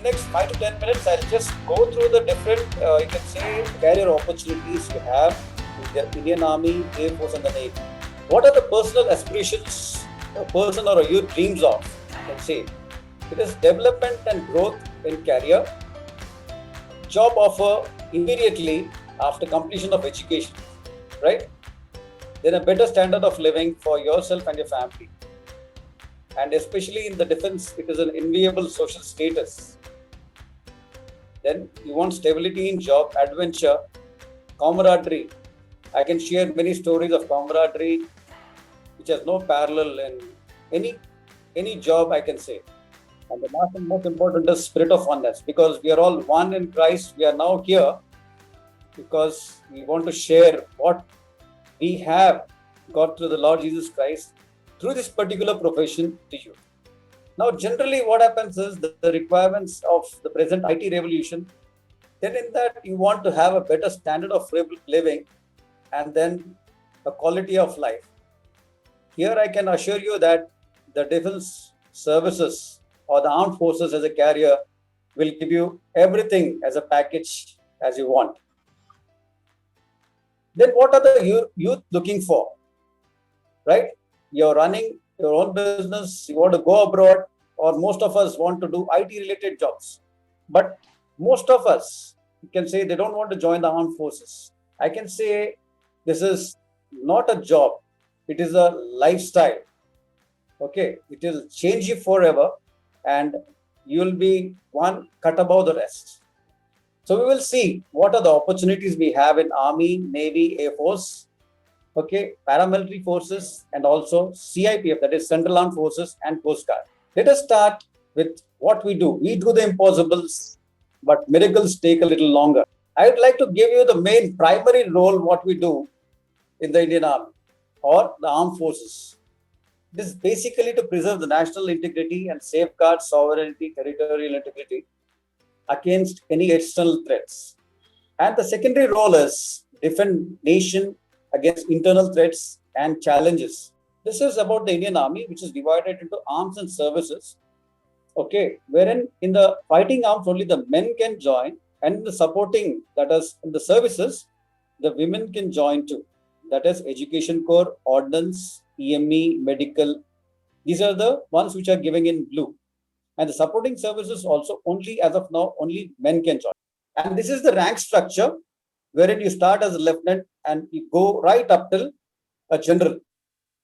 next 5 to 10 minutes, I'll just go through the different, you can say, career opportunities you have in the Indian Army, Air Force, and the Navy. What are the personal aspirations a person or a youth dreams of? You can say it is development and growth in career, job offer immediately after completion of education, right? Then a better standard of living for yourself and your family. And especially in the defense, it is an enviable social status. Then you want stability in job, adventure, camaraderie. I can share many stories of camaraderie which has no parallel in any job, I can say. And the last and most important is spirit of oneness, because we are all one in Christ. We are now here because we want to share what we have got through the Lord Jesus Christ through this particular profession to you. Now, generally, what happens is the requirements of the present IT revolution. Then, in that, you want to have a better standard of living and then a quality of life. Here, I can assure you that the defense services or the armed forces as a carrier will give you everything as a package as you want. Then, what are the youth looking for? Right? You're running your own business, you want to go abroad, or most of us want to do IT related jobs. But most of us, you can say, they don't want to join the armed forces. I can say this is not a job, it is a lifestyle. Okay, it will change you forever, and you will be one cut above the rest. So we will see what are the opportunities we have in Army, Navy, Air Force, okay, paramilitary forces, and also CIPF, that is Central Armed Forces, and Coast Guard. Let us start with what we do. We do the impossibles, but miracles take a little longer. I would like to give you the main primary role what we do in the Indian Army or the armed forces. This is basically to preserve the national integrity and safeguard sovereignty, territorial integrity against any external threats. And the secondary role is defend nation against internal threats and challenges. This is about the Indian Army, which is divided into arms and services. Okay, wherein in the fighting arms only the men can join, and in the supporting, that is in the services, the women can join too. That is Education Corps, Ordnance, EME, Medical. These are the ones which are given in blue. And the supporting services also only as of now, only men can join. And this is the rank structure wherein you start as a lieutenant and you go right up till a general.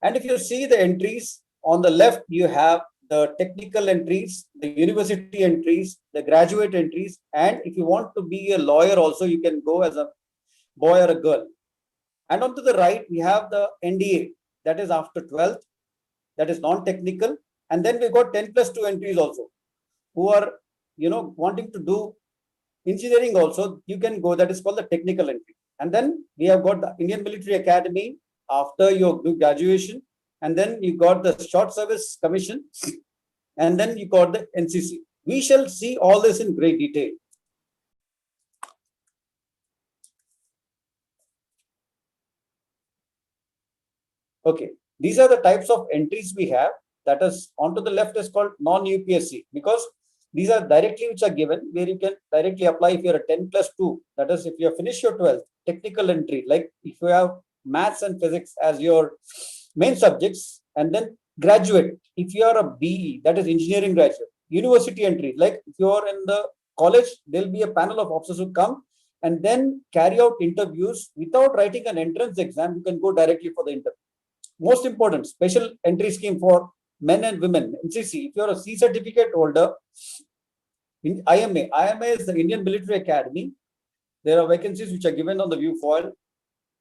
And if you see the entries on the left, you have the technical entries, the university entries, the graduate entries. And if you want to be a lawyer also, you can go as a boy or a girl. And on to the right, we have the NDA, that is after 12th, that is non-technical. And then we got 10+2 entries also, who are, wanting to do engineering also, you can go, that is called the technical entry. And then we have got the Indian Military Academy after your graduation. And then you got the Short Service Commission. And then you got the NCC. We shall see all this in great detail. Okay, these are the types of entries we have. That is, onto the left is called non-UPSC, because these are directly which are given where you can directly apply if you're a 10+2. That is, if you have finished your 12th, technical entry, like if you have maths and physics as your main subjects, and then graduate, if you are a BE, that is engineering graduate, university entry, like if you are in the college, there'll be a panel of officers who come and then carry out interviews without writing an entrance exam. You can go directly for the interview. Most important, special entry scheme for men and women, NCC. If you're a C certificate holder, in IMA is the Indian Military Academy. There are vacancies which are given on the view foil.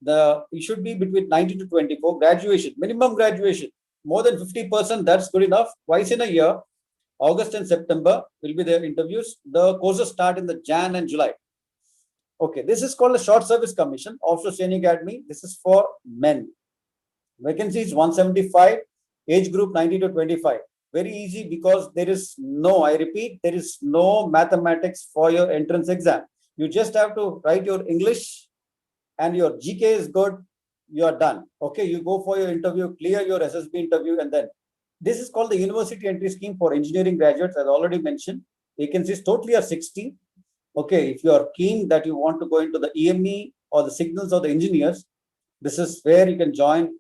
It should be between 19 to 24. Graduation, minimum graduation, more than 50%, that's good enough. Twice in a year, August and September will be their interviews. The courses start in the Jan and July. Okay, this is called a Short Service Commission, Offshore Training Academy. This is for men. Vacancies 175, age group 90 to 25. Very easy, because there is I repeat, there is no mathematics for your entrance exam. You just have to write your English and your GK is good, you are done. Okay, you go for your interview, clear your SSB interview, and then this is called the University Entry Scheme for engineering graduates, as already mentioned. vacancies totally are 60. Okay, if you are keen that you want to go into the EME or the signals or the engineers, this is where you can join,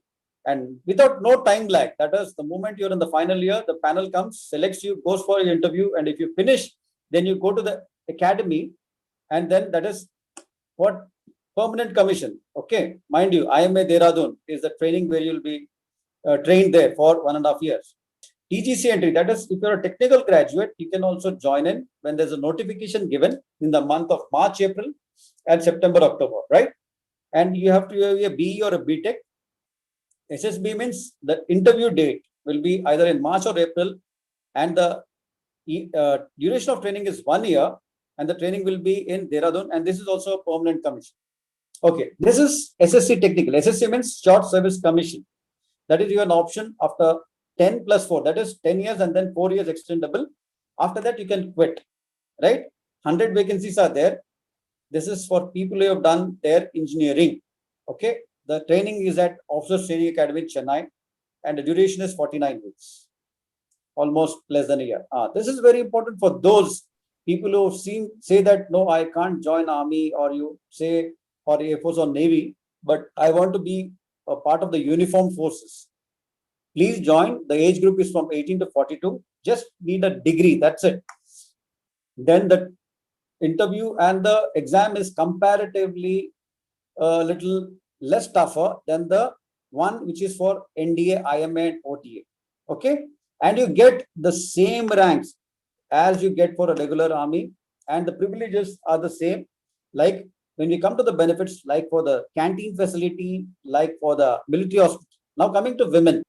and without no time lag. That is, the moment you're in the final year, the panel comes, selects you, goes for your interview, and if you finish, then you go to the academy, and then that is what permanent commission. Okay, mind you, IMA Dehradun is the training where you'll be trained there for 1.5 years. TGC entry, that is, if you're a technical graduate, you can also join in when there's a notification given in the month of March, April, and September, October, right? And you have to have a BE or a BTech. SSB means the interview date will be either in March or April, and the duration of training is 1 year, and the training will be in Dehradun, and this is also a permanent commission. Okay, this is SSC technical. SSC means short service commission. That is your option after 10 plus 4, that is 10 years and then 4 years extendable. After that, you can quit, right? 100 vacancies are there. This is for people who have done their engineering. Okay, the training is at Officers Training Academy, Chennai, and the duration is 49 weeks, almost less than a year. This is very important for those people who say that, no, I can't join Army, or you say, or Air Force or Navy, but I want to be a part of the uniformed forces. Please join. The age group is from 18 to 42. Just need a degree. That's it. Then the interview and the exam is comparatively a little less tougher than the one which is for NDA, IMA, and OTA. Okay, and you get the same ranks as you get for a regular army, and the privileges are the same. Like when we come to the benefits, like for the canteen facility, like for the military hospital. Now coming to women.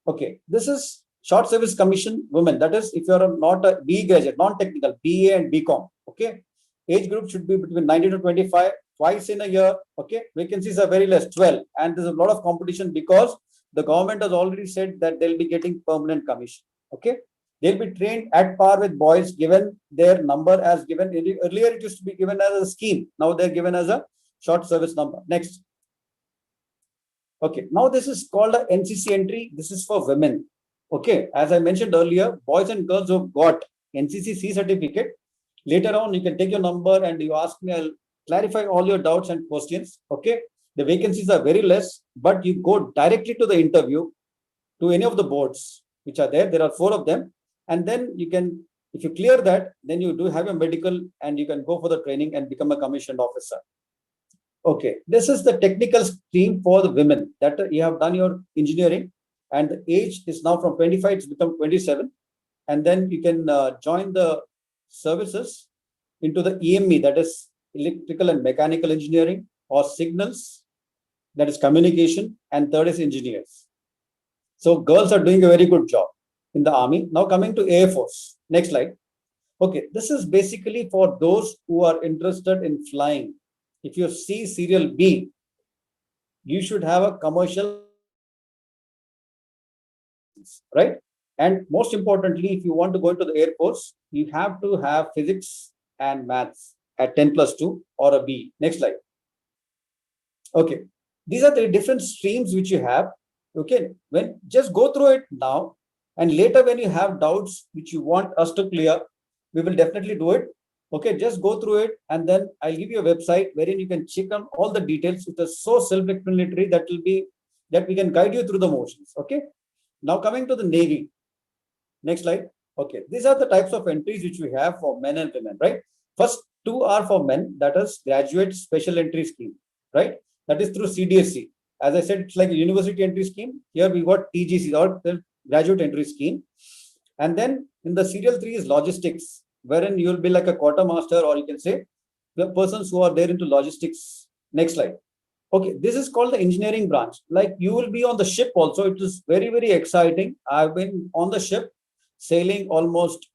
Okay, this is short service commission women. That is, if you are not a BE graduate, non-technical, BA and BCom. Okay, age group should be between 19 to 25, twice in a year. Okay, vacancies are very less, 12, and there's a lot of competition because the government has already said that they'll be getting permanent commission. Okay, they'll be trained at par with boys, given their number as given. Earlier it used to be given as a scheme. Now they're given as a short service number. Next. Okay, now this is called a NCC entry. This is for women. Okay, as I mentioned earlier, boys and girls who've got NCC C certificate, later on you can take your number and you ask me, I'll clarify all your doubts and questions. Okay, the vacancies are very less, but you go directly to the interview to any of the boards which are there. There are 4 of them, and then you can, if you clear that, then you do have a medical and you can go for the training and become a commissioned officer. Okay, this is the technical stream for the women, that you have done your engineering, and the age is now from 25 to become 27, and then you can join the services into the EME, that is electrical and mechanical engineering, or signals, that is communication, and third is engineers. So girls are doing a very good job in the army. Now coming to Air Force. Next slide. Okay, this is basically for those who are interested in flying. If you see serial B, you should have a commercial, right? And most importantly, if you want to go into the Air Force, you have to have physics and maths at 10+2 or a B. Next slide. Okay, these are the different streams which you have. Okay, when just go through it now, and later when you have doubts which you want us to clear, we will definitely do it. Okay, just go through it, and then I'll give you a website wherein you can check on all the details. It is so self-explanatory that we can guide you through the motions. Okay, now coming to the Navy. Next slide. Okay, these are the types of entries which we have for men and women, right? First 2 are for men, that is graduate special entry scheme, right? That is through CDSC. As I said, it's like a university entry scheme. Here we got TGC, or the graduate entry scheme. And then in the serial 3 is logistics, wherein you will be like a quartermaster, or you can say the persons who are there into logistics. Next slide. Okay, this is called the engineering branch. Like you will be on the ship also. It is very, very exciting. I've been on the ship sailing almost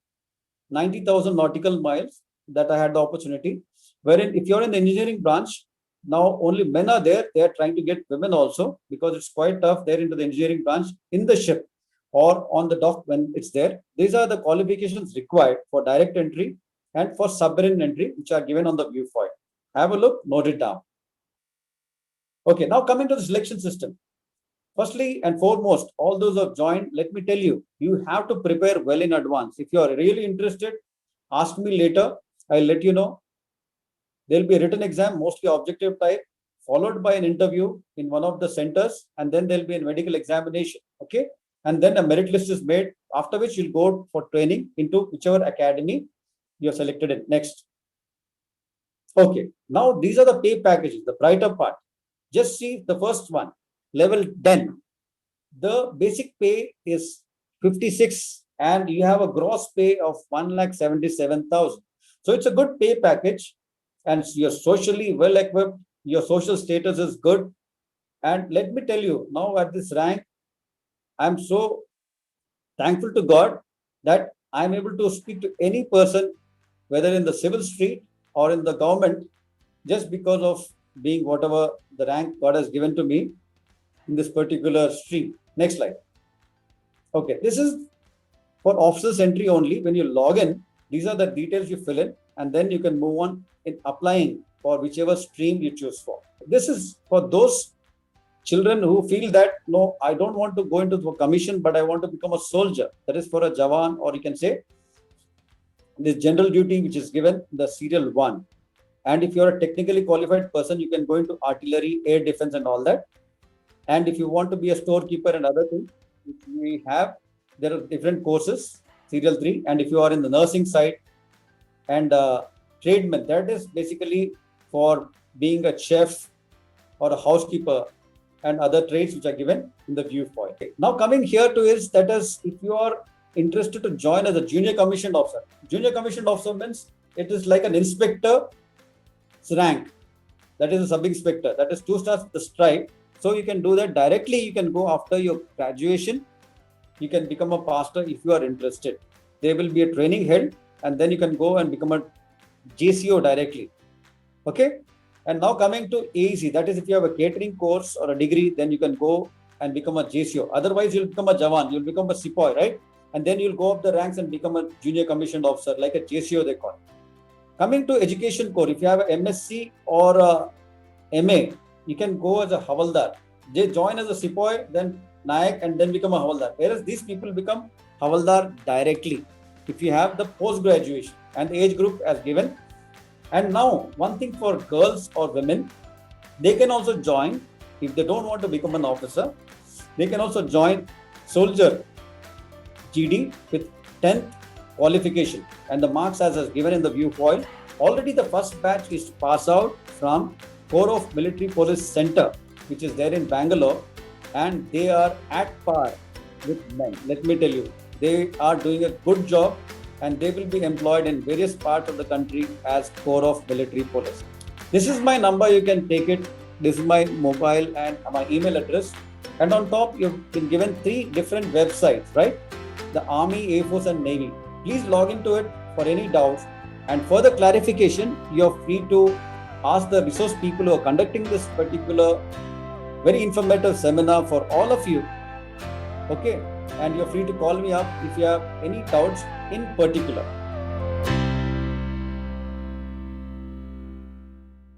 90,000 nautical miles that I had the opportunity. Wherein if you're in the engineering branch, now only men are there. They are trying to get women also, because it's quite tough there into the engineering branch in the ship or on the dock when it's there. These are the qualifications required for direct entry and for submarine entry, which are given on the viewfinder. Have a look, note it down. Okay, now coming to the selection system. Firstly and foremost, all those who have joined, let me tell you, you have to prepare well in advance. If you are really interested, Ask me later. I'll let you know. There'll be a written exam, mostly objective type, followed by an interview in one of the centers, and then there'll be a medical examination. Okay. And then a merit list is made, after which you'll go for training into whichever academy you're selected in. Next. Okay. Now these are the pay packages, the brighter part. Just see the first one, level 10. The basic pay is 56 and you have a gross pay of 1,77,000. So it's a good pay package and you're socially well equipped. Your social status is good. And let me tell you, now at this rank, I'm so thankful to God that I'm able to speak to any person, whether in the civil street or in the government, just because of being whatever the rank God has given to me in this particular stream. Next slide. Okay, this is for officer's entry only. When you log in, these are the details you fill in, and then you can move on in applying for whichever stream you choose for. This is for those children who feel that, no, I don't want to go into the commission, but I want to become a soldier. That is for a Jawan, or you can say this general duty, which is given the serial 1. And if you're a technically qualified person, you can go into artillery, air defense, and all that. And if you want to be a storekeeper and other things, which we have, there are different courses, serial 3. And if you are in the nursing side and tradesman, that is basically for being a chef or a housekeeper and other trades which are given in the viewpoint. Okay. Now coming here to is, that is, if you are interested to join as a junior commissioned officer. Junior commissioned officer means it is like an inspector rank. That is a sub-inspector. That is 2 stars with the stripe. So you can do that directly. You can go after your graduation. You can become a pastor if you are interested. There will be a training held, and then you can go and become a JCO directly. Okay. And now coming to AEC, that is if you have a catering course or a degree, then you can go and become a JCO. Otherwise, you'll become a Jawan, you'll become a Sepoy, right? And then you'll go up the ranks and become a junior commissioned officer, like a JCO they call it. Coming to education core, if you have a MSc or a MA, you can go as a Havaldar. They join as a Sepoy, then Nayak, and then become a Havaldar. Whereas these people become Havaldar directly if you have the post-graduation and the age group as given. And now, one thing for girls or women, they can also join, if they don't want to become an officer, they can also join soldier GD with 10th qualification and the marks as is given in the viewpoint. Already the first batch is to pass out from Corps of Military Police Center, which is there in Bangalore, and they are at par with men. Let me tell you, they are doing a good job and they will be employed in various parts of the country as Corps of Military Police. This is my number, you can take it. This is my mobile and my email address. And on top, you've been given 3 different websites, right? The Army, Air Force and Navy. Please log into it for any doubts. And further clarification, you're free to ask the resource people who are conducting this particular very informative seminar for all of you. Okay. And you're free to call me up if you have any doubts in particular.